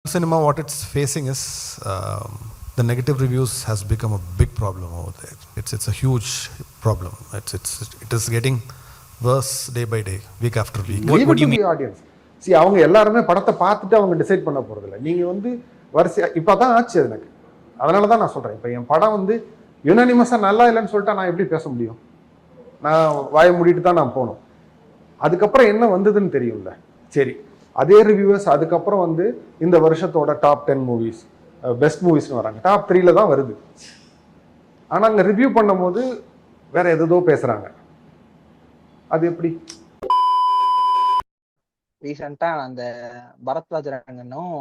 Cinema, what it's facing is the negative reviews has become a big problem over there. It's a huge problem. It is getting worse day by day, week after week. What do you mean? Audience. See, அவங்க எல்லாருமே படத்தை பார்த்துட்டு அவங்க decide பண்ண போறதில்ல. நீங்க வந்து வரிசை இப்பதான் ஆச்சு எனக்கு. அதனால தான் நான் சொல்றேன். இப்போ என் படம் வந்து யுனானிமஸா நல்லா இல்லைன்னு சொல்லிட்டா நான் எப்படி பேச முடியும்? நான் வாயை மூடிட்டு தான் நான் போகணும். அதுக்கப்புறம் என்ன வந்ததுன்னு தெரியும்ல. சரி, அதே ரிவ்யூவர்ஸ் அதுக்கப்புறம் வந்து இந்த வருஷத்தோட டாப் 10 மூவிஸ், பெஸ்ட் மூவிஸ்னு வராங்க. டாப் 3ல தான் வருது. ஆனால் அங்கே ரிவ்யூ பண்ணும்போது வேற எதோ பேசுறாங்க. அது எப்படி? ரீசெண்டா அந்த பரத்வாஜ் ரங்கனும்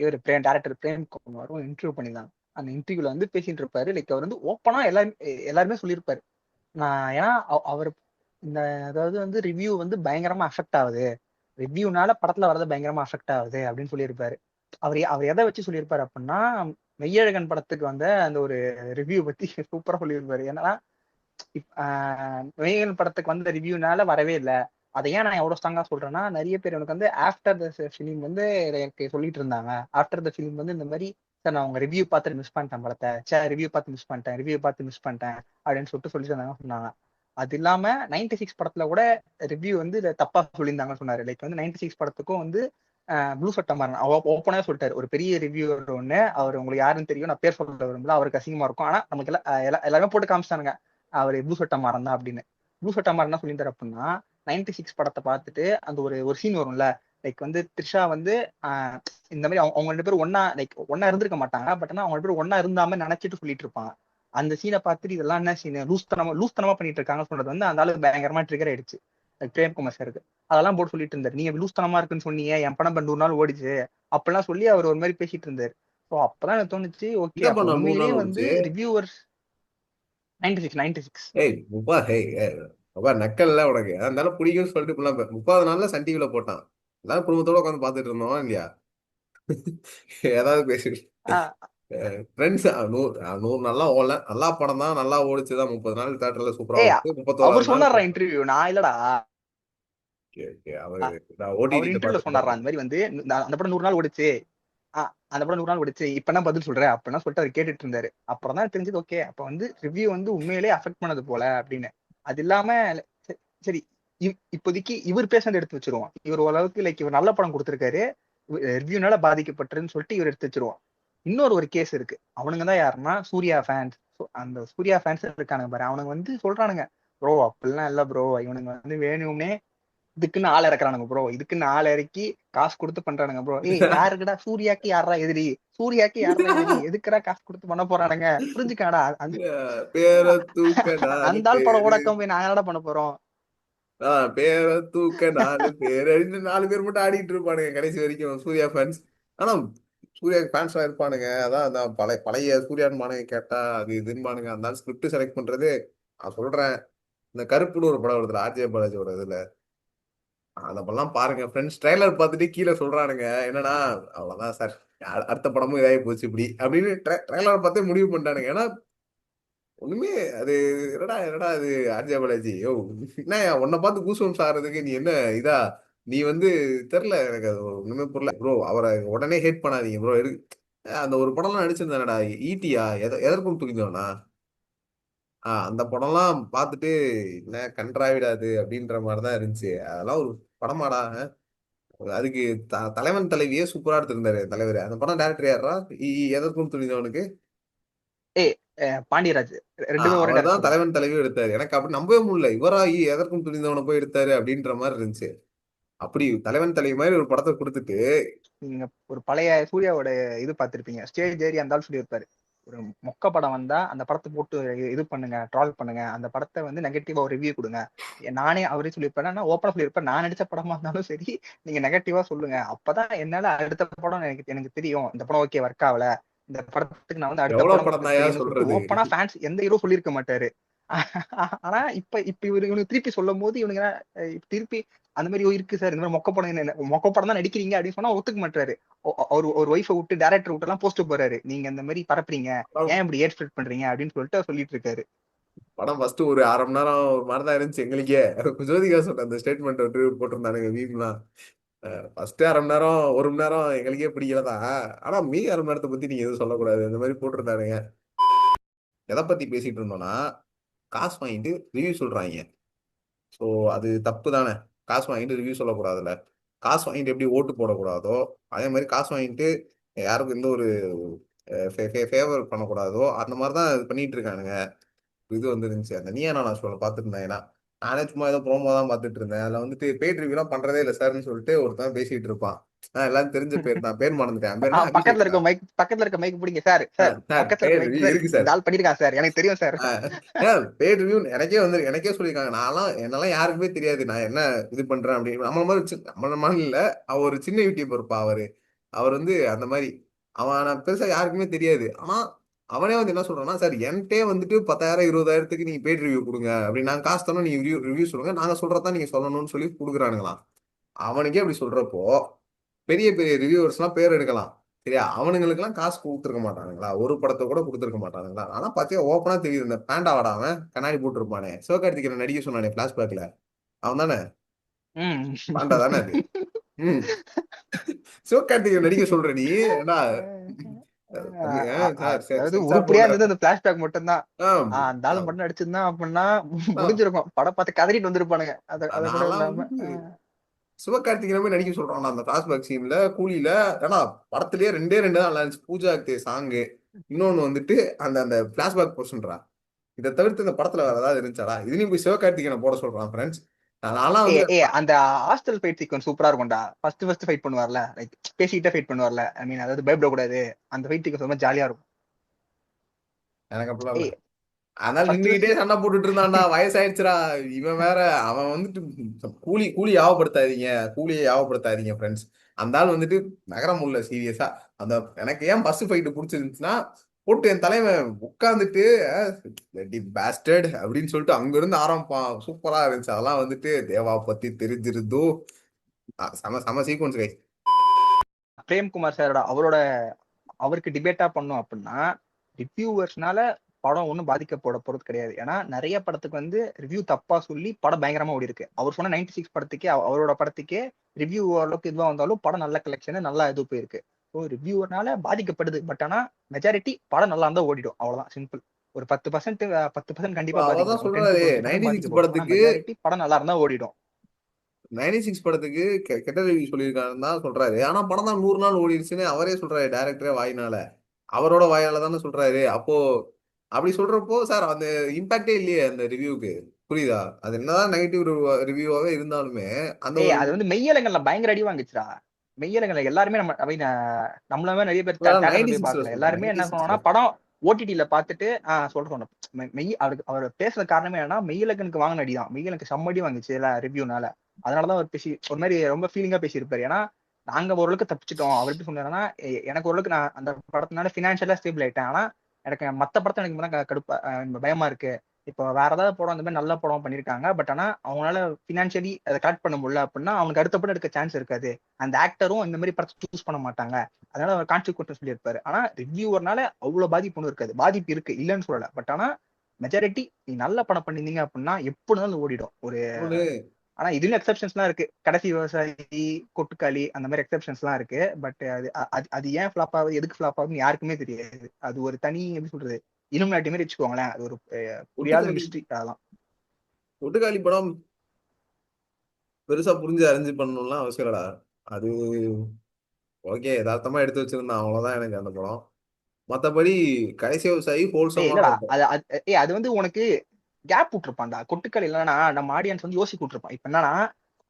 இவர் டேரக்டர் பிரேம்குமாரும் இன்டர்வியூ பண்ணியிருந்தாங்க. அந்த இன்டர்வியூல வந்து பேசிட்டு இருப்பாரு. லைக் அவர் வந்து ஓப்பனா எல்லாருமே சொல்லியிருப்பாரு. நான் ஏன்னா அவர் இந்த அதாவது வந்து ரிவ்யூ வந்து பயங்கரமா அஃபெக்ட் ஆகுது, ரிவ்யூனால படத்துல வரது பயங்கரமா அஃபெக்ட் ஆகுது அப்படின்னு சொல்லியிருப்பாரு. அவர் எதை வச்சு சொல்லியிருப்பாரு அப்படின்னா, மெய்யழகன் படத்துக்கு வந்த அந்த ஒரு ரிவ்யூ பத்தி சூப்பரா சொல்லியிருப்பாரு. ஏன்னா மெய்யழகன் படத்துக்கு வந்த ரிவ்யூனால வரவே இல்லை. அதை ஏன் நான் எவ்வளவு ஸ்ட்ராங்கா சொல்றேன்னா, நிறைய பேர் எனக்கு வந்து ஆஃப்டர் த ஃபிலிம் வந்து எனக்கு சொல்லிட்டு இருந்தாங்க. ஆஃப்டர் த ஃபிலிம் வந்து இந்த மாதிரி சார் நான் உங்க ரிவ்யூ பார்த்துட்டு மிஸ் பண்ணிட்டேன் படத்தை, ரிவ்யூ பார்த்து மிஸ் பண்ணிட்டேன் அப்படின்னு சொல்லிட்டு சொன்னாங்க. அது இல்லாம 96 படத்துல கூட ரிவ்யூ வந்து தப்பா சொல்லியிருந்தாங்கன்னு சொன்னாரு. லைக் வந்து 96 படத்துக்கும் வந்து ப்ளூ சட்டை மாறன் ஓப்பனா சொல்லிட்டாரு. ஒரு பெரிய ரிவ்யூவர் ஒண்ணு, அவர் உங்களுக்கு யாருன்னு தெரியும், நான் பேர் சொல்ல விரும்பல, அவருக்கு அசிங்கமா இருக்கும். ஆனா நமக்கு எல்லாருமே போட்டு காமிச்சிட்டானுங்க அவர் ப்ளூ சட்டை மாறன் தான் அப்படின்னு. ப்ளூ சட்டை மாறன் என்ன சொல்லியிருந்தாரு அப்படின்னா, 96 படத்தை பார்த்துட்டு அந்த ஒரு சீன் வரும்ல, லைக் வந்து த்ரிஷா வந்து இந்த மாதிரி அவங்க 2 பேரும் ஒன்னா இருந்திருக்க மாட்டாங்க. பட் ஆனா அவங்க 2 பேரும் ஒன்னா இருந்தாம நினைச்சிட்டு சொல்லிட்டு இருப்பாங்க. அந்த சீனை பார்த்துட்டு இதெல்லாம் என்ன சீன், லூஸ்தனமா பண்ணிட்டு இருக்காங்கன்னு சொல்றது வந்து அந்த ஆளு பயங்கரமா ட்ரிகர் ஆயிடுச்சு பிரேம்குமார் சாருக்கு. அதெல்லாம் போட்டு சொல்லிட்டு இருந்தாரு. நீங்க லூஸ்தனமா இருக்குன்னு சொன்னீங்க, என் படம் 100 நாள் ஓடிச்சு அப்படிலாம் சொல்லி அவர் ஒரு மாதிரி பேசிட்டு இருந்தாரு. ஸோ அப்பதான் எனக்கு தோணுச்சு, ஓகே அப்ப உண்மையிலேயே வந்து ரிவ்யூவர்ஸ் 96 ஏய் முப்பா நக்கல்ல உனக்கு அதனால பிடிக்கும்னு சொல்லிட்டு 30 நாள்ல சன் டிவில போட்டான். எல்லாரும் குடும்பத்தோட உட்காந்து பாத்துட்டு இருந்தோம் இல்லையா? ஏதாவது பேசிட்டு ஃப்ரெண்ட்ஸ் 100 நல்லா ஓடல, நல்லா படம் தான், நல்லா ஓடிச்சுதான். 30 நாள் தேட்டர்ல சூப்பரா ஓடிச்சு. 31 சொன்னாரா இன்டர்வியூ, நான் இல்லடா அவர் இன்டர்வியூல சொன்னாரா அந்த மாதிரி வந்து அந்த படம் 100 நாள் ஓடிச்சு, அந்த படம் 100 நாள் ஓடிச்சு, இப்ப என்ன பதில் சொல்றேன் அப்படின்னா சொல்லிட்டு அவர் கேட்டுட்டு இருந்தாரு. அப்புறம் தான் தெரிஞ்சது, ஓகே அப்ப வந்து ரிவ்யூ வந்து உண்மையிலேயே அஃபெக்ட் பண்ணது போல அப்படின்னு. அது இல்லாம சரி, இப்போதைக்கு இவர் பேசுனது எடுத்து வச்சிருவோம். இவர் ஓரளவுக்கு லைக் இவர் நல்ல படம் கொடுத்திருக்காரு, ரிவ்யூனால பாதிக்கப்பட்டுன்னு சொல்லிட்டு இவர் எடுத்து வச்சிருவோம். இன்னொரு ஒரு கேஸ் இருக்கு. அவனுங்க தான் யாருன்னா சூர்யா ஃபேன்ஸ். அந்த சூர்யா ஃபேன்ஸ் இருக்கானுங்க பாரு, அவனுங்க வந்து சொல்றானுங்க, ப்ரோ அப்படிலாம் இல்ல ப்ரோ, இவனுங்க வந்து வேணும்னே இதுக்குன்னு ஆள் இறக்குறானுங்க ப்ரோ, இதுக்குன்னு ஆள் இறக்கி காசு கொடுத்து பண்றானுங்க ப்ரோ. ஏய் யாருக்குடா சூர்யாக்கு யாரா எதிரி, எதுக்குடா காசு கொடுத்து பண்ண போறானுங்க, புரிஞ்சுக்காடா. அந்த ஆள் படம் ஓடக்கம் போய் நாங்க என்னடா பண்ண போறோம்? பேரை தூக்க 4 பேர் 4 பேர் மட்டும் ஆடிட்டு இருப்பானுங்க கடைசி வரைக்கும் சூர்யா ஃபேன்ஸ். ஆனா சூர்யா ஃபேன்ஸா இருப்பானுங்க. அதான் பழைய சூர்யான் மானுங்க கேட்டா அது இதுன்பானுங்க. அந்த ஸ்கிரிப்ட் செலக்ட் பண்றது. நான் சொல்றேன், இந்த கருப்புன்னு ஒரு படம் வருதுல ஆர்ஜே பாலாஜியோட இதுல, அந்த படம் பாருங்க ஃப்ரெண்ட்ஸ். ட்ரைலர் பார்த்துட்டு கீழே சொல்றானுங்க என்னன்னா, அவ்வளவுதான் சார், அடுத்த படமும் இதாகி போச்சு இப்படி அப்படின்னு ட்ரைலர் பார்த்தே முடிவு பண்ணிட்டானுங்க. ஏன்னா ஒண்ணுமே அது என்னடா என்னடா அது ஆர்ஜே பாலாஜி, யோ என்ன உன்னை பார்த்து கூசம் சாறதுக்கு நீ என்ன இதா, நீ வந்து தெரில எனக்கு அது ஒண்ணுமே புரியல ப்ரோ. அவரை உடனே ஹேட் பண்ணாதீங்க ப்ரோ. அந்த ஒரு படம்லாம் நடிச்சிருந்தானடா, ஈட்டியா எதற்கும் துணிந்தவனா, அந்த படம்லாம் பார்த்துட்டு என்ன கன்றாவிடாது அப்படின்ற மாதிரிதான் இருந்துச்சு. அதெல்லாம் ஒரு படமாடா? அதுக்கு தலைவன் தலைவியே சூப்பரா எடுத்திருந்தாரு தலைவர். அந்த படம் டேரக்டர் யாரா? எதற்கும் துணிந்தவனுக்கு பாண்டியராஜ். 2 பேரும் ஒரே அவர்தான் டேரக்டர். தலைவன் தலைவியும் எடுத்தாரு. எனக்கு அப்படி நம்பவே முடியல, இவரா எதற்கும் துணிந்தவனை போய் எடுத்தாரு அப்படின்ற மாதிரி இருந்துச்சு. அப்படி தலைவன் தலைவி மாதிரி ஒரு படத்தை கொடுத்துட்டு. நீங்க ஒரு பழைய சூர்யாவோட இது பார்த்திருப்பீங்க, ஸ்டேஜ் ஏறி அந்த ஆள் சொல்லியிருப்பாரு, ஒரு மொக்க படம் வந்தா அந்த படத்தை போட்டு இது பண்ணுங்க, ட்ரால் பண்ணுங்க, அந்த படத்தை வந்து நெகட்டிவா ஒரு ரிவ்யூ கொடுங்க. நானே அவரே சொல்லியிருப்பேன், நான் ஓப்பனா சொல்லியிருப்பேன், நான் நடிச்ச படமா இருந்தாலும் சரி நீங்க நெகட்டிவா சொல்லுங்க, அப்பதான் என்னால அடுத்த படம் எனக்கு தெரியும் இந்த படம் ஓகே ஒர்க் ஆகல, இந்த படத்துக்கு நான் வந்து அடுத்த எவ்வளவு படம் படம் தான் சொல்றது? ஓப்பனா ஃபேன்ஸ் எந்த ஹீரோ சொல்லியிருக்க மாட்டாரு. ஆனா இப்ப இவனுக்கு திருப்பி சொல்லும் போது இவனுங்க திருப்பி அந்த மாதிரி இருக்கு சார், இந்த மாதிரி மொக்க படம் தான் நடிக்கிறீங்க அப்படின்னு சொன்னா ஒத்துக்க மாட்டாரு. ஒரு ஒய்ஃபை விட்டு டேரக்டர் விட்டு எல்லாம் போஸ்ட் போறாரு, நீங்க இந்த மாதிரி பரப்புறீங்க, ஏன் இப்படி ஏட் ஸ்ப்ரெட் பண்றீங்க அப்படின்னு சொல்லிட்டு சொல்லிட்டு இருக்காரு. படம் ஃபர்ஸ்ட் ஒரு 1/2 மணி நேரம் ஒரு மாதிரிதான் இருந்துச்சு எங்களுக்கே. ஜோதிகா சொன்ன அந்த ஸ்டேட்மெண்ட் போட்டிருந்தானுங்க மீம்லாம். ஃபர்ஸ்ட் 1/2 மணி நேரம் 1 மணி நேரம் எங்களுக்கே பிடிக்கலதான். ஆனா மீதி 1/2 மணி நேரத்தை பத்தி நீங்க எதுவும் சொல்லக்கூடாது, இந்த மாதிரி போட்டிருந்தானுங்க. எதை பத்தி பேசிட்டு இருந்தோம்னா, காசு வாங்கிட்டு ரிவ்யூ சொல்றாங்க. ஸோ அது தப்பு தானே. காசு வாங்கிட்டு ரிவ்யூ சொல்லக்கூடாதுல்ல. காசு வாங்கிட்டு எப்படி ஓட்டு போடக்கூடாதோ, அதே மாதிரி காசு வாங்கிட்டு யாருக்கும் எந்த ஒரு ஃபேவர் பண்ணக்கூடாதோ, அந்த மாதிரி தான் இது பண்ணிட்டு இருக்கானுங்க. இது வந்துருந்துச்சு அந்த நீயா நானா ஷோல பார்த்துட்டு இருந்தேன். ஏன்னா நானே சும்மா ஏதோ ப்ரோமோ தான் பார்த்துட்டு இருந்தேன். அதில் வந்துட்டு பெய்ட் ரிவ்யூலாம் பண்றதே இல்லை சார்னு சொல்லிட்டு ஒருத்தன் பேசிட்டு இருப்பான். எல்லாரும் தெரிஞ்ச பேர் தான், பேர் மறந்துட்டேன். என் பேர் என்ன, பக்கத்துல அபிஷேக். இருக்க மைக், பக்கத்துல இருக்க மைக் பிடிங்க சார். சார் சார் பக்கத்துல இருக்க பெய்ட் மைக் ரிவ்யூ சார், இருக்கு சார். இந்த ஆள் பண்ணிருக்கான் சார், எனக்கு தெரியும் சார். பெய்ட் ரிவ்யூ எனக்கே வந்து எனக்கே சொல்லியிருக்காங்க. நான்லாம் என்னெல்லாம் யாருக்குமே தெரியாது நான் என்ன இது பண்றேன் அப்படின்னு. நம்மள மாதிரி நம்மள மாதிரி இல்ல. அவர் ஒரு சின்ன யூடியூபர் இருப்பா. அவர் வந்து அந்த மாதிரி அவன் பெருசா யாருக்குமே தெரியாது. ஆனா அவனே வந்து என்ன சொல்றான்னா, சார் என்கிட்டே வந்துட்டு 10,000 20,000க்கு நீங்க பெய்ட் ரிவ்யூ கொடுங்க அப்படின்னு. நாங்க காசு தரோம், நீங்க ரிவ்யூ சொல்லுங்க, நாங்க சொல்றதான் நீங்க சொல்லணும்னு சொல்லி கொடுக்குறானுங்களாம். அவனுக்கே அப்படி சொல்றப்போ பெரிய பெரிய ரிவ்யூவர்ஸ்லாம் பேர் எடுக்கலாம். சரியா, அவனுங்களுக்கெல்லாம் காசு கொடுத்துருக்க மாட்டானுங்களா? ஒரு படத்தை கூட கொடுத்துருக்க மாட்டானுங்களா? ஆனா பாத்தியா ஓப்பனா தெரியுது. இந்த பேண்டா வாடாம கண்ணாடி போட்டுருப்பானே, சிவகார்த்திகேயன் நடிக்க சொன்னானே பிளாஷ்பேக்ல, அவன் தானே. ம். பாண்டா தானே அது. ம் சிவகார்த்திகேயன் நடிக்க சொல்ற நீ என்ன? தம்பி, சார் அதாவது சென்சார் உருப்படியா போடுற. இருந்தது அந்த பிளாஷ்பேக் மட்டும் தான். ஆம், அந்த ஆளு ஆம், மட்டும் நடிச்சிருந்தான் அப்படின்னா ஆம். முடிஞ்சிருக்கும். படம் பார்த்து கதறிட்டு வந்திருப்பானுங்க. அத கூட நான்லாம் இல்லாம. வந்து சிவகார்த்திகேயன் போய் நடிக்க சொல்றான் அந்த பிளாஷ்பேக் சீன்ல கூலியில. ஏன்னா படத்திலேயே ரெண்டே ரெண்டு தான் நல்லா இருந்துச்சு. பூஜா சாங்கு, இன்னொன்னு வந்துட்டு அந்த அந்த பிளாஷ்பேக் போர்ஷன்ரா. இதை தவிர்த்து இந்த படத்துல வேற ஏதாவது இருந்துச்சாடா? இதுலயும் போய் சிவகார்த்திகேயனை போட சொல்றான் ஃப்ரெண்ட்ஸ். நான்லாம் ஏ வந்துட்டு ஏ அந்த ஹாஸ்டல் ஃபைட் சீக்வன்ஸ் சூப்பரா இருக்கும்டா. ஃபர்ஸ்ட் ஃபைட் பண்ணுவார்ல, லைக் பேசிக்கிட்டே ஃபைட் பண்ணுவார்ல, ஐ மீன் அதாவது பயப்படக்கூடாது. அந்த ஃபைட் சீக்வன்ஸ் ரொம்ப ஜாலியா இருக்கும். எனக்கு அப்படிலாம் இல்ல. ஏய் அதனால ஃபர்ஸ்ட் நின்னுகிட்டே ஃபர்ஸ்ட் சண்டை போட்டுட்டு இருந்தான்டா. வயசாயிடுச்சுடா. இவன் வேற. அவன் வந்துட்டு கூலி கூலி யாவப்படுத்தாதீங்க, கூலியை யாவப்படுத்தாதீங்க ஃப்ரெண்ட்ஸ். அந்த ஆள் வந்துட்டு நகரம் உள்ள சீரியஸா. அந்த எனக்கு ஏன் பஸ் ஃபைட்டு பிடிச்சிருந்துச்சுன்னா, போட்டு என் தலைவன் உட்காந்துட்டு பேஸ்டர்ட் அப்படின்னு சொல்லிட்டு அங்க இருந்து ஆரம்பிப்பான். சூப்பரா இருந்துச்சு. அதெல்லாம் வந்துட்டு தேவா பத்தி தெரிஞ்சிருந்தோ. செம செம சீக்வன்ஸ் கை. பிரேம்குமார் சாரோட அவருக்கு டிபேட்டா பண்ணோம் அப்படின்னா, ரிவ்யூவர்ஸ்னால படம் ஒன்றும் பாதிக்கப்பட போறது கிடையாது. ஏன்னா நிறைய படத்துக்கு வந்து ரிவ்யூ தப்பா சொல்லி படம் பயங்கரமா ஓடி இருக்கு. அவர் சொன்ன 96 படத்துக்கே, அவரோட படத்துக்கே ரிவ்யூ ஓரளவுக்கு இதுவா வந்தாலும் படம் நல்ல கலெக்ஷன் நல்லா இது போயிருக்கு. ஸோ ரிவ்யூவர்னால பாதிக்கப்படுது. பட் ஆனா மெஜாரிட்டி படம் நல்லா இருந்தா ஓடிடும், அவ்வளவுதான், சிம்பிள். ஒரு 10% கண்டிப்பா அவதான் பாதிக்கப்படும், 10 to சொல்றாரு 20% 96 பாதிக்கப்படும். ஆனா படத்துக்கு. மெஜாரிட்டி படம் நல்லா இருந்தா ஓடிடும். 96 படத்துக்கு கெட்ட ரிவ்யூ சொல்லியிருக்காருன்னு தான் சொல்றாரு. ஆனா படம் தான் 100 நாள் ஓடிடுச்சுன்னு அவரே சொல்றாரு, டைரக்டரே வாயினால. அவரோட வாயால தானே சொல்றாரு. அப்போ அப்படி சொல்றப்போ சார் அந்த இம்பாக்டே இல்லையே அந்த ரிவ்யூக்கு. புரியுதா? அது என்னதான் நெகட்டிவ் ரிவ்யூவாவே இருந்தாலுமே அந்த ஒரு அது வந்து மெய்யலங்கள்ல பயங்கர அடி வாங்குச்சுடா. மெய்யலங்கள்ல எல்லாருமே நம்ம ஐ மீன் நம்மள மாதிரி நிறைய பேர் தேட்டர்ல போய் 96ல பார்க்கல. சொல்றேன், எல்லாருமே என்ன 96ல. பண்ணுவாங்கன்னா படம் ஓடிடில பார்த்துட்டு சொல்றோம். மெய் அவருக்கு அவர் பேசுற காரணமே என்னன்னா மெய்யலகனுக்கு வாங்கின அடி தான். மெய்யலனுக்கு செம்மடி வாங்குச்சு இல்ல ரிவ்யூனால. அதனாலதான் அவர் பேசி ஒரு மாதிரி ரொம்ப ஃபீலிங்கா பேசியிருப்பாரு. ஏன்னா நாங்க ஓரளவுக்கு தப்பிச்சிட்டோம். அவர் எப்படி சொன்னாருன்னா, எனக்கு ஓரளவுக்கு நான் அந்த படத்தினால பினான்சியலா ஸ்டேபிள் ஆயிட்டேன். ஆனா எனக்கு மத்த படத்தை எனக்கு தான் கடுப்பா பயமா இருக்கு. இப்போ வேற ஏதாவது படம் அந்த மாதிரி நல்ல படம் பண்ணிருக்காங்க. பட் ஆனா அவங்களால பினான்சியலி அதை கரெக்ட் பண்ண முடியல அப்படின்னா அவனுக்கு அடுத்த படம் எடுக்க சான்ஸ் இருக்காது. அந்த ஆக்டரும் இந்த மாதிரி படத்தை சூஸ் பண்ண மாட்டாங்க. அதனால அவர் கான்சிக்வன்ஸ் சொல்லியிருப்பாரு. ஆனா ரிவ்யூவர்னால அவ்வளவு பாதிப்பு ஒன்றும் இருக்காது. பாதிப்பு இருக்கு, இல்லைன்னு சொல்லல. பட் ஆனா மெஜாரிட்டி நீ நல்ல படம் பண்ணிருந்தீங்க அப்படின்னா எப்படி இருந்தாலும் ஓடிடும். இன்னொன்னு, ஆனா இதுல எக்ஸப்ஷன்ஸ்லாம் இருக்கு. கடைசி விவசாயி, கொட்டுக்காளி, அந்த மாதிரி எக்ஸப்ஷன்ஸ்லாம் இருக்கு. பட் அது ஏன் ஃபிளாப் ஆகுது, எதுக்கு ஃபிளாப் ஆகுதுன்னு யாருக்குமே தெரியாது. அது ஒரு தனி எப்படி சொல்றது, இலுமினாட்டி மாதிரி வச்சுக்கோங்களேன். அது ஒரு புரியாத ஒட்டுக்காலி மிஸ்ட்ரி அதெல்லாம். ஒட்டுக்காலி படம் பெருசா புரிஞ்சு அறிஞ்சு பண்ணணும்லாம் அவசியம் இல்லடா. அது ஓகே, யதார்த்தமா எடுத்து வச்சிருந்தான், அவ்வளவுதான் எனக்கு அந்த படம். மத்தபடி கடைசி விவசாயி ஹோல்சமான இல்லடா, ஒரு படம். அது வந்து உனக்கு கேப் விட்டுருப்பான்டா. கொட்டுக்கள் இல்லைன்னா நம்ம ஆடியன்ஸ் வந்து யோசிக்க விட்டுருப்பான். இப்ப என்னன்னா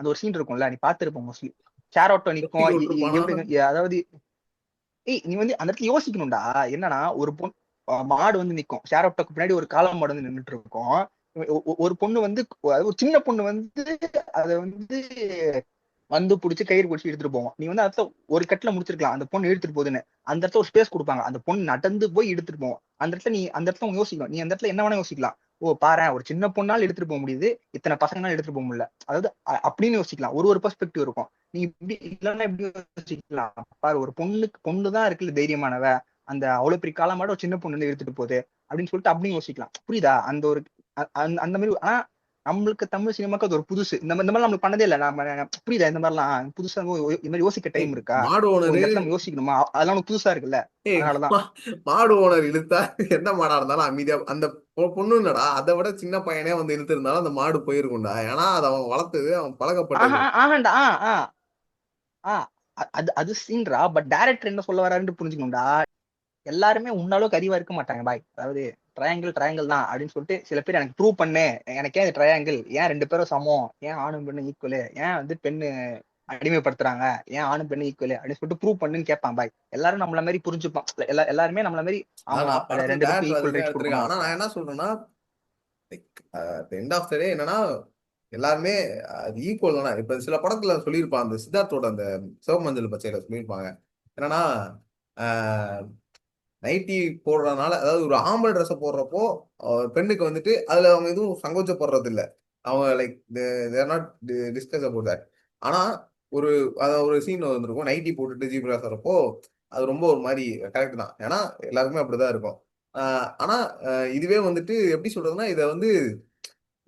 அந்த ஒரு சீன் இருக்கும்ல, நீ பாத்துருப்ப மோஸ்ட்லி. ஷேர் ஆட்டோ நிக்கும், யோசிக்க விட்டுருப்பானா? எப்படி அதாவது நீ வந்து அந்த இடத்துல யோசிக்கணும்டா. என்னன்னா ஒரு பொண்ணு மாடு வந்து நிக்கும், ஷேர் ஆட்டோக்கு பின்னாடி ஒரு காளை மாடு வந்து நின்றுட்டு இருக்கும். ஒரு பொண்ணு வந்து ஒரு சின்ன பொண்ணு வந்து அதை வந்து வந்து புடிச்சு கயிறு பிடிச்சி எடுத்துட்டு போவோம். நீ வந்து அடுத்த ஒரு கட்டில முடிச்சிருக்கலாம், அந்த பொண்ணு எடுத்துட்டு போகுதுன்னு. அந்த இடத்துல ஒரு ஸ்பேஸ் கொடுப்பாங்க, அந்த பொண்ணு நடந்து போய் எடுத்துட்டு போவோம். அந்த இடத்துல நீ அந்த இடத்துல உங்க யோசிக்கலாம். நீ அந்த இடத்துல என்ன வேணா யோசிக்கலாம். ஓ பாரு, ஒரு சின்ன பொண்ணால் எடுத்துட்டு போக முடியுது, இத்தனை பசங்களால எடுத்துட்டு போக முடியல. அதாவது அப்படின்னு யோசிக்கலாம். ஒரு பெர்ஸ்பெக்டிவ் இருக்கும். நீ இப்படி இல்லைன்னா எப்படி யோசிக்கலாம், பாரு ஒரு பொண்ணுதான் இருக்குல்ல தைரியமானவ, அந்த அவ்வளவு பெரிய காலமாட ஒரு சின்ன பொண்ணு வந்து எடுத்துட்டு போகுது அப்படின்னு சொல்லிட்டு அப்படின்னு யோசிக்கலாம். புரியுதா? அந்த ஒரு அந்த மாதிரி. ஆனா நம்மளுக்கு தமிழ் சினிமாக்கு அது ஒரு புதுசு. இந்த மாதிரி நம்மளுக்கு பண்ணதே இல்ல. புரியுதா இந்த மாதிரிலாம் புதுசா இந்த மாதிரி யோசிக்க டைம் இருக்கா? மாடு இந்த ஓனரு இடத்துல நம்ம யோசிக்கணுமா? அதெல்லாம் உனக்கு புதுசா இருக்குல்ல, அதனாலதான். மாடு ஓனர் இழுத்தா எந்த மாடா இருந்தாலும் அமைதியா அந்த பொண்ணு இல்லடா, அதை விட சின்ன பையனே வந்து இழுத்து இருந்தாலும் அந்த மாடு போயிருக்கும்டா. ஏன்னா அது அவன் வளர்த்தது, அவன் பழக்கப்பட்டது. ஆஹாண்டா. அது அது சீன்ரா. பட் டைரக்டர் என்ன சொல்ல வராருன்னு புரிஞ்சுக்கணும்டா. எல்லாருமே உன்னாலும் அறிவா இருக்க மாட்டாங்க பாய். அதாவது ட்ரையாங்கிள் தான் அப்படின்னு சொல்லிட்டு சில பேர் எனக்கு ப்ரூவ் பண்ணு, எனக்கே அது ட்ரையாங்கிள், ஏன் 2 பேரும் சமம், ஏன் ஆணும் பெண்ணும் ஈக்குவலு, ஏன் வந்து பெண்ணு அடிமைப்படுத்துறாங்க, ஏன் ஆணும் பெண்ணு ஈக்குவலு அப்படின்னு சொல்லிட்டு ப்ரூவ் பண்ணுன்னு கேட்பான் பாய். எல்லாரும் நம்மள மாதிரி புரிஞ்சுப்பான். எல்லாருமே நம்மள மாதிரி ஆமா ஆனா படத்துல 2 பேருக்கும் டேரக்டர் ஈக்குவல் அதுதான் ரைட்ஸ் எடுத்திருக்கான். கொடுக்கணும். ஆனா நான் என்ன சொல்றேன்னா, எண்ட் ஆஃப் த டே என்னன்னா, எல்லாருமே அது ஈக்குவல் தானே. இப்ப சில படத்துல சொல்லியிருப்பான், அந்த சித்தார்த்தோட அந்த சிவமஞ்சள் பச்சையில சொல்லியிருப்பாங்க என்னன்னா, நைட்டி போடுறதுனால, அதாவது ஒரு ஆம்பளை ட்ரெஸ் போடுறப்போ பெண்ணுக்கு வந்துட்டு அதுல அவங்க எதுவும் சங்கோச்சப்படுறது இல்ல. அவங்க like there not discuss about that. ஆனா ஒரு ஒரு சீன் வந்திருக்கும், நைட்டி போட்டுட்டு ஜீப் வரப்போ அது ரொம்ப ஒரு மாதிரி கரெக்ட் தான். ஏன்னா எல்லாருக்குமே அப்படிதான் இருக்கும். ஆனா இதுவே வந்துட்டு எப்படி சொல்றதுன்னா, இதை வந்து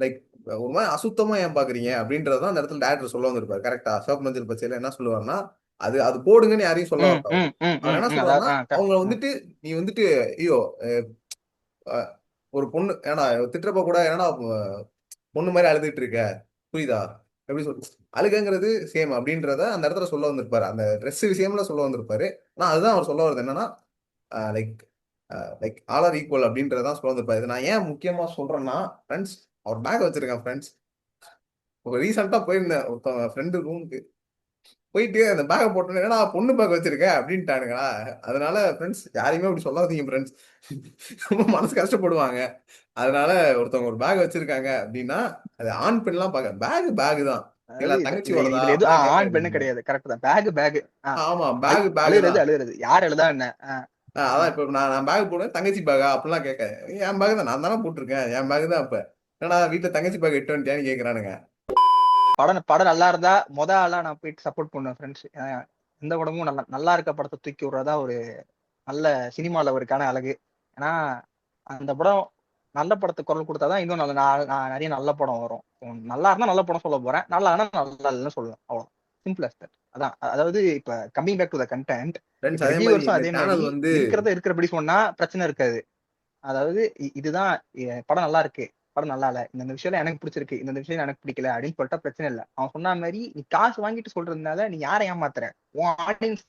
லைக் ஒரு மாதிரி அசுத்தமா ஏன் பாக்குறீங்க அப்படின்றதான் அந்த இடத்துல டேரக்டர் சொல்ல வந்திருப்பாரு. கரெக்டா சிவப்பு மஞ்சள் பச்சையில என்ன சொல்லுவாருன்னா, அது அது போடுங்கன்னு யாரையும் சொல்ல வரல. அவர் என்ன சொல்றாருன்னா, அவங்க வந்துட்டு நீ வந்துட்டு ஐயோ ஒரு பொண்ணு ஏன்னா திட்டுறப்ப கூட ஏன்னா பொண்ணு மாதிரி அழுதுட்டு இருக்க, புரியுதா? எப்படி சொல் அழுகங்கிறது சேம் அப்படின்றத அந்த இடத்துல சொல்ல வந்திருப்பாரு. அந்த ட்ரெஸ் விஷயம்ல சொல்ல வந்திருப்பாரு. ஆனா அதுதான் அவர் சொல்ல வருது என்னன்னா, like like all are equal அப்படின்றதான் சொல்ல வந்திருப்பாரு. இது நான் ஏன் முக்கியமா சொல்றேன்னா, ஃப்ரெண்ட்ஸ் அவர் பேக் வச்சிருக்கேன் ஃப்ரெண்ட்ஸ். ரீசெண்டா போயிருந்தேன் ஒருத்தவங்க ஃப்ரெண்டு ரூமுக்கு, போயிட்டு அந்த பேக்கை போட்டோன்னு என்னடா பொண்ணு பேக் வச்சிருக்க அப்படின்ட்டானுங்களா. அதனால ஃப்ரெண்ட்ஸ் யாரையுமே அப்படி சொல்லாதீங்க ஃப்ரெண்ட்ஸ். ரொம்ப மனசு கஷ்டப்படுவாங்க. அதனால ஒருத்தவங்க ஒரு பேக் வச்சிருக்காங்க அப்படின்னா அது ஆண் பெண்லாம் பார்க்க பேக் தான். இல்ல தங்கச்சியோடதா இதுல எதுவும் அப்படிலாம் ஆண் பெண்ணு கேட்காதீங்க. கிடையாது. கரெக்ட் தான். பேக் ஆமா பேக் தான். அழுகுறது யார் அழுதா என்ன? அதான் இப்ப நான் பேக் போடுவேன், தங்கச்சி பேக்கா அப்படிலாம் கேட்க, என் பேக் தான், நான் தானே போட்டிருக்கேன், என் பேக் தான். இப்ப என்னடா வீட்டுல தங்கச்சி பேக் எட்டு வந்துட்டியான்னு கேக்குறானுங்க. படம் நல்லா இருந்தா ஆளா நான் போயிட்டு சப்போர்ட் பண்ணுவேன் ஃப்ரெண்ட்ஸ். எந்த படமும் நல்லா இருக்க படத்தை தூக்கி விடுறதா ஒரு நல்ல சினிமால ஒருக்கான அழகு. ஏன்னா அந்த படம் நல்ல படத்துக்கு குரல் கொடுத்தாதான் இன்னும் நிறைய நல்ல படம் வரும். நல்லா இருந்தா நல்ல படம் சொல்ல போறேன், நல்லா ஆனா நல்லா இல்லைன்னு சொல்லுவேன். அவ்வளோ சிம்பிள் அஸ் தட். அதான். அதாவது இப்ப coming back to the content, friends இப்ப அதே மாதிரி ரிவ்யூவர்ஸும் இந்த அதே மாதிரி சேனல் வந்து இருக்கிறபடி சொன்னா பிரச்சனை இருக்காது. அதாவது இதுதான் படம் நல்லா இருக்கு, படம் நல்லா இல்ல, இந்த விஷயம் எனக்கு பிடிச்சிருக்கு, இந்த விஷயம் எனக்கு பிடிக்கல அப்படின்னு சொல்லிட்டா பிரச்சனை இல்லை. அவன் சொன்ன மாதிரி நீ காசு வாங்கிட்டு சொல்றதுனால நீ யாரை ஏமாத்துற? உன் ஆடியன்ஸ்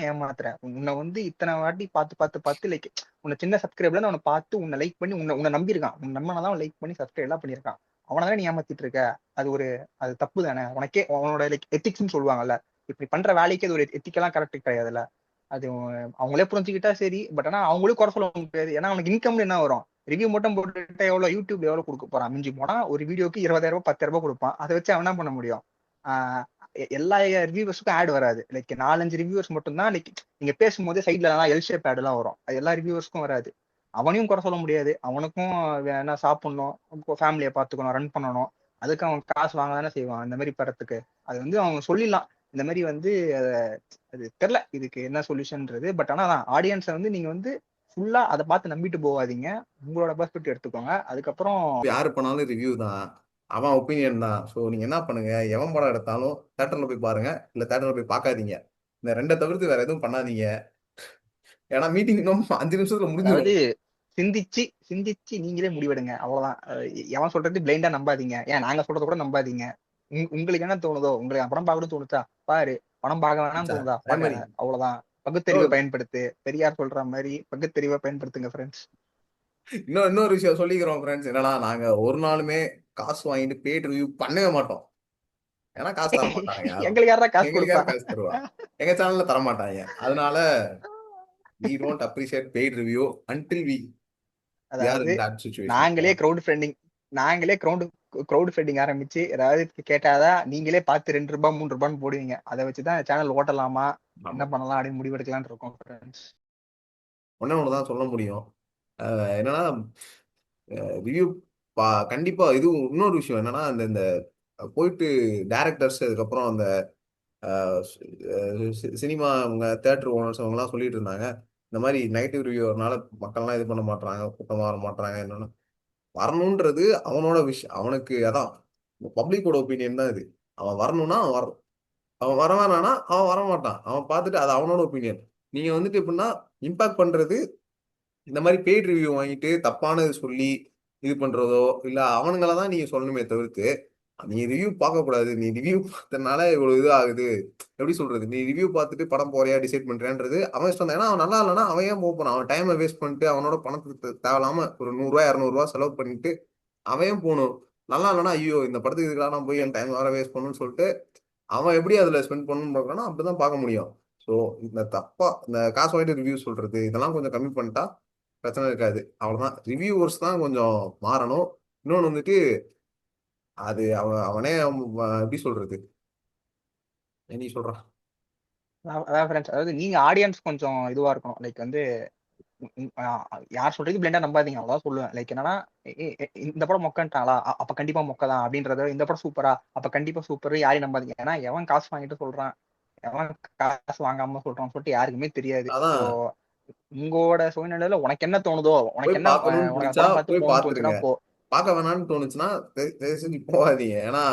ஏமாத்துற. உன்னை வந்து இத்தனை வாட்டி பார்த்து பார்த்து பார்த்து லைக் உன்னை சின்ன சப்ஸ்கிரைப்ல அவனை பார்த்து உன்னை லைக் பண்ணி உன்னை நம்பியிருக்கான். உன் நம்பினதான் லைக் பண்ணி சப்ஸ்கிரைப் எல்லாம் பண்ணியிருக்கான். அவனை நீ ஏமாத்திட்டு இருக்க. அது தப்பு தானே. உனக்கே உன்னோட லைக் எத்திக்ஸ்ன்னு சொல்லுவாங்கல்ல, இப்படி பண்ற வேலைக்கு அது ஒரு எத்திக்கெல்லாம் கரெக்ட் கிடையாதுல்ல. அது அவங்களே புரிஞ்சுக்கிட்டா சரி. பட் ஆனா அவங்களும் குறை சொல்ல முடியாது. ஏன்னா அவனுக்கு இன்கம் என்ன வரும்? ரிவ்யூ மட்டும் போட்டுட்டு எவ்வளவு யூடியூப்ல எவ்வளவு கொடுக்க போறான்? மிஞ்சி போனா ஒரு வீடியோக்கு 20,000 10,000 கொடுப்பான். அதை வச்சு அவன் என்ன பண்ண முடியும்? எல்லா ரிவ்யூவர்ஸுக்கும் ஆட் வராது. லைக் 4-5 ரிவ்யூவர்ஸ் மட்டும் தான் லைக் நீங்க பேசும்போதே சைட்ல எல் ஷேப் ஆட் எல்லாம் வரும். அது எல்லா ரிவ்யூவர்ஸ்க்கும் வராது. அவனையும் குறை சொல்ல முடியாது. அவனுக்கும் என்ன சாப்பிடணும், ஃபேமிலியை பார்த்துக்கணும், ரன் பண்ணணும். அதுக்கு அவன் காசு வாங்க தானே செய்வான் இந்த மாதிரி படத்துக்கு. அது வந்து அவங்க சொல்லிடலாம் இந்த மாதிரி வந்து அது தெரியல இதுக்கு என்ன சொல்யூஷன்ன்றது. பட் ஆனா ஆடியன்ஸை வந்து நீங்க வந்து ஃபுல்லா அதை பார்த்து நம்பிட்டு போகாதீங்க. உங்களோட பெர்ஸ்பெக்டிவ் எடுத்துக்கோங்க. அதுக்கப்புறம் யாரு பண்ணாலும் ரிவ்யூ தான், அவன் ஒப்பீனியன் தான். ஸோ நீங்க என்ன பண்ணுங்க, எவன் படம் எடுத்தாலும் தேட்டர்ல போய் பாருங்க, இல்ல தேட்டர்ல போய் பார்க்காதீங்க. இந்த ரெண்டை தவிர்த்து வேற எதுவும் பண்ணாதீங்க. ஏன்னா மீட்டிங் இன்னும் 5 நிமிஷத்துல அதாவது முடிஞ்சிடும். சிந்திச்சு சிந்திச்சு நீங்களே முடிவெடுங்க. அவ்வளவுதான். எவன் சொல்றது பிளைண்டா நம்பாதீங்க. ஏன் நாங்க சொல்றத கூட நம்பாதீங்க. உங்களுக்கு என்ன தோணுதோ, உங்களுக்கு படம் பார்க்கணும் தோணுச்சா பாரு, படம் பார்க்க வேணாம்னு தோணுதா அதே மாதிரி பார்க்காத. அவ்வளவுதான். பகுத்தறிவை பயன்படுத்து. பெரியார் சொல்ற மாதிரி பகுத்தறிவை பயன்படுத்துங்க ஃப்ரெண்ட்ஸ். இன்னொரு விஷயம் சொல்லிக்கிறோம் ஃப்ரெண்ட்ஸ், என்னன்னா நாங்க ஒரு நாளுமே காசு வாங்கிட்டு பெய்ட் ரிவ்யூ பண்ணவே மாட்டோம். ஏன்னா காசு தர மாட்டாங்க யாரும். எங்களுக்கு யாரா காசு எங்களுக்கு கொடுப்பா? யார் காசு தருவா? எங்க சேனல்ல தர மாட்டாங்க. அதனால we don't appreciate paid review until we are அதாவது in that situation. நாங்களே கிரௌட் ஃபண்டிங் ஆரம்பிச்சு ஏதாவது கேட்டாதான் நீங்களே பார்த்து 2 ரூபாய் 3 ரூபான்னு போடுவீங்க. அதை வச்சுதான் சேனல் ஓட்டலாமா என்ன ஆமா, பண்ணலாம் அப்படின்னு முடிவெடுக்கலாம்னு இருக்கோம் ஃப்ரெண்ட்ஸ். ஒண்ணுதான் சொல்ல முடியும். என்னன்னா ரிவ்யூ கண்டிப்பா. இது இன்னொரு விஷயம் என்னன்னா, இந்த இந்த போயிட்டு டைரக்டர்ஸ், அதுக்கப்புறம் அந்த சினிமா அவங்க தேட்டர் ஓனர்ஸ் அவங்கலாம் சொல்லிட்டு இருந்தாங்க, இந்த மாதிரி நெகட்டிவ் ரிவ்யூ வரனால மக்கள்லாம் இது பண்ண மாட்டாங்க, கூட்டமா வர மாட்டாங்க. என்னன்னா வரணுன்றது அவனோட விஷயம், அவனுக்கு அதான் பப்ளிக்கோட ஒப்பீனியன் தான் இது. அவன் வரணும்னா அவன் வர, அவன் வரவானானா அவன் வரமாட்டான், அவன் பார்த்துட்டு அது அவனோட ஒப்பீனியன். நீங்க வந்துட்டு எப்படின்னா இம்பாக்ட் பண்றது இந்த மாதிரி பெய்ட் ரிவ்யூ வாங்கிட்டு தப்பானது சொல்லி இது பண்றதோ இல்ல அவனுங்கள தான் நீங்க சொல்லணுமே தவிர்த்து நீ ரிவ்யூ பார்க்க கூடாது, நீ ரிவ்யூ பார்த்தனால இவ்வளவு இது ஆகுது, எப்படி சொல்றது, நீ ரிவ்யூ பார்த்துட்டு படம் போறியா டிசைட் பண்றியான்றது அவன் இஷ்டம் தான். ஏன்னா அவன் நல்லா இல்லைன்னா அவன் ஏன் போறான், அவன் டைமை வேஸ்ட் பண்ணிட்டு அவனோட பணத்துக்கு தேவையில்லாம ஒரு 100 ரூபாய் 200 ரூபாய் செலவு பண்ணிட்டு அவன் ஏன் போகணும். நல்லா இல்லைன்னா ஐயோ இந்த படத்துக்கு இதுக்காக நான் போய் என் டைம் வேற வேஸ்ட் பண்ணணும்னு சொல்லிட்டு அவன் எப்படி அதுல ஸ்பெண்ட் பண்ணணும்னு பார்க்கறானோ அப்படிதான் பார்க்க முடியும். ஸோ இந்த தப்பா இந்த காசு வாங்கிட்டு ரிவ்யூ சொல்றது இதெல்லாம் கொஞ்சம் கம்மி பண்ணிட்டா பிரச்சனை இருக்காது. அவ்வளவுதான், ரிவ்யூவர்ஸ் தான் கொஞ்சம் மாறணும். இன்னொன்னு வந்துட்டு அது அவனே எப்படி சொல்றது, நீ சொல்றான். அதான் ஃப்ரெண்ட்ஸ், அதாவது நீங்க ஆடியன்ஸ் கொஞ்சம் இதுவா இருக்கணும். லைக் வந்து யார் சொல்றது பிளண்டா நம்பாதீங்க, அவ்வளவுதான் சொல்லுவேன். லைக் என்னன்னா இந்த படம் மொக்கன்ட்டாங்களா அப்ப கண்டிப்பா மொக்கதான் அப்படின்றத, இந்த படம் சூப்பரா அப்ப கண்டிப்பா சூப்பர் யாரையும் நம்பாதீங்க. ஏன்னா எவன் காசு வாங்கிட்டு சொல்றான், எவன் காசு வாங்காம சொல்றான்னு சொல்லிட்டு யாருக்குமே தெரியாது. ஸோ அதான், உங்களோட சூழ்நிலையில உனக்கு என்ன தோணுதோ, போய் உனக்கு என்ன பார்க்கணும்னு உனக்கு பிடிச்சா படம் பார்த்து போய் போகணும்னு பார்த்துருங்க. தோணுச்சுன்னா போ. பார்க்க வேணாம்னு தோணுச்சுன்னா தயவு செஞ்சு போகாதீங்க. ஏன்னா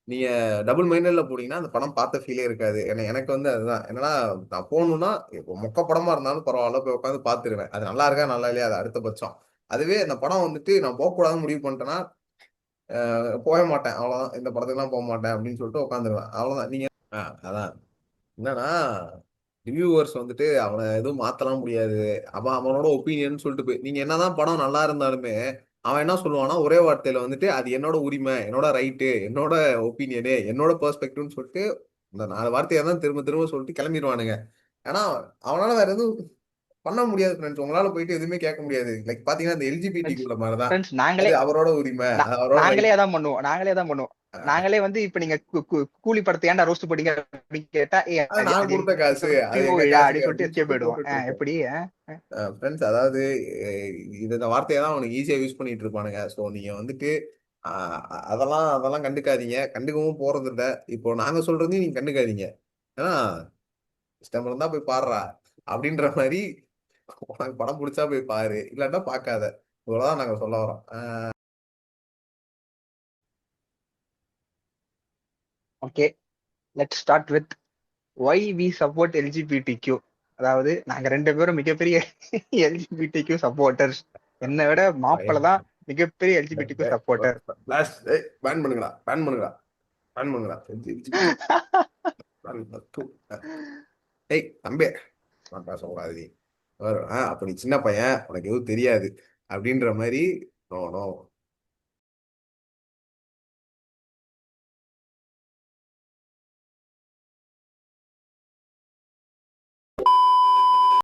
நீங்க டபுள் மைண்டட்ல போனீங்கன்னா அந்த படம் பார்த்த ஃபீலே இருக்காது. ஏன்னா எனக்கு வந்து அதுதான் என்னன்னா, நான் போகணும்னா இப்போ மொக்க படமா இருந்தாலும் பரவாயில்ல போய் உட்காந்து பார்த்துருவேன். அது நல்லா இருக்கா நல்லா இல்லையா அது அடுத்த பட்சம். அதுவே அந்த படம் வந்துட்டு நான் போகக்கூடாதுன்னு முடிவு பண்ணிட்டேன்னா போக மாட்டேன், அவ்வளவுதான். இந்த படத்துக்குலாம் போக மாட்டேன் அப்படின்னு சொல்லிட்டு உட்காந்துருவேன், அவ்வளவுதான். நீங்க அதான் என்னன்னா ரிவ்யூவர்ஸ் வந்துட்டு அவனை எதுவும் மாத்தலாம் முடியாது. அவன் அவனோட ஒப்பீனியன் சொல்லிட்டு போய் நீங்க என்னதான் படம் நல்லா இருந்தாலுமே அவன் என்ன சொல்லுவான்னா ஒரே வார்த்தையில வந்துட்டு அது என்னோட உரிமை, என்னோட ரைட்டு, என்னோட ஒப்பீனியனு, என்னோட பெர்ஸ்பெக்டிவ்னு சொல்லிட்டு இந்த 4 வார்த்தையை தான் திரும்ப திரும்ப சொல்லிட்டு கிளம்பிடுவானுங்க. ஏன்னா அவனால வேற எதுவும் பண்ண முடியாது ஃப்ரெண்ட்ஸ். உங்களால போயிட்டு எதுவுமே கேட்க முடியாது. லைக் பாத்தீங்கன்னா இந்த எல்ஜிபிடி ஃப்ரெண்ட்ஸ் குள்ள மாதிரிதான், ஃப்ரெண்ட்ஸ் நாங்களே அது அவரோட உரிமை, அது அவரோட நாங்களே ரைட். அதான் பண்ணுவோம், நாங்களே வந்து இப்ப நீங்க கூலி படத்தை ஏன்டா ரோஸ்ட் பண்ணீங்க அப்படின்னு கேட்டா, அது அது நான் அது கொடுத்த காசு, அது எங்க எங்க மூவியா காசு அப்படின்னு சொல்லிட்டு அப்படின்னு எஸ்கேப் சொல்லிட்டு போயிடுவோம். போட்டுட்டு இருப்போம். எப்படி ஃப்ரெண்ட்ஸ் அதாவது இந்த வார்த்தையை தான் அவனுக்கு ஈஸியா யூஸ் பண்ணிட்டு இருப்பானுங்க. ஸோ நீங்க வந்துட்டு அதெல்லாம் அதெல்லாம் கண்டுக்காதீங்க, கண்டுக்கவும் போறது இல்ல. இப்போ நாங்க சொல்றதையும் நீங்க கண்டுக்காதீங்க. ஏன்னா இஷ்டம் இருந்தா போய் பாடுறா அப்படின்ற மாதிரி, உனக்கு படம் பிடிச்சா போய் பாரு, இல்லாட்டா பார்க்காத. இவ்வளவுதான் நாங்க சொல்ல வரோம். Okay, let start with why we support LGBTQ. அதாவது நாங்க 2 பேரும் மிகப்பெரிய எல்ஜிபிடிக்யூ சப்போர்ட்டர்ஸ். என்னை விட மாப்பிள்ள தான் மிகப்பெரிய எல்ஜிபிடிக்யூ சப்போர்ட்டர். பேன் பண்ணுங்களா, பேன் பண்ணுங்களா, பேன் பண்ணுங்களா. ஏய் தம்பி, நான் பேசக்கூடாது நீ. அப்ப நீ சின்ன பையன் உனக்கு எதுவும் தெரியாது அப்படின்ற மாதிரி. No no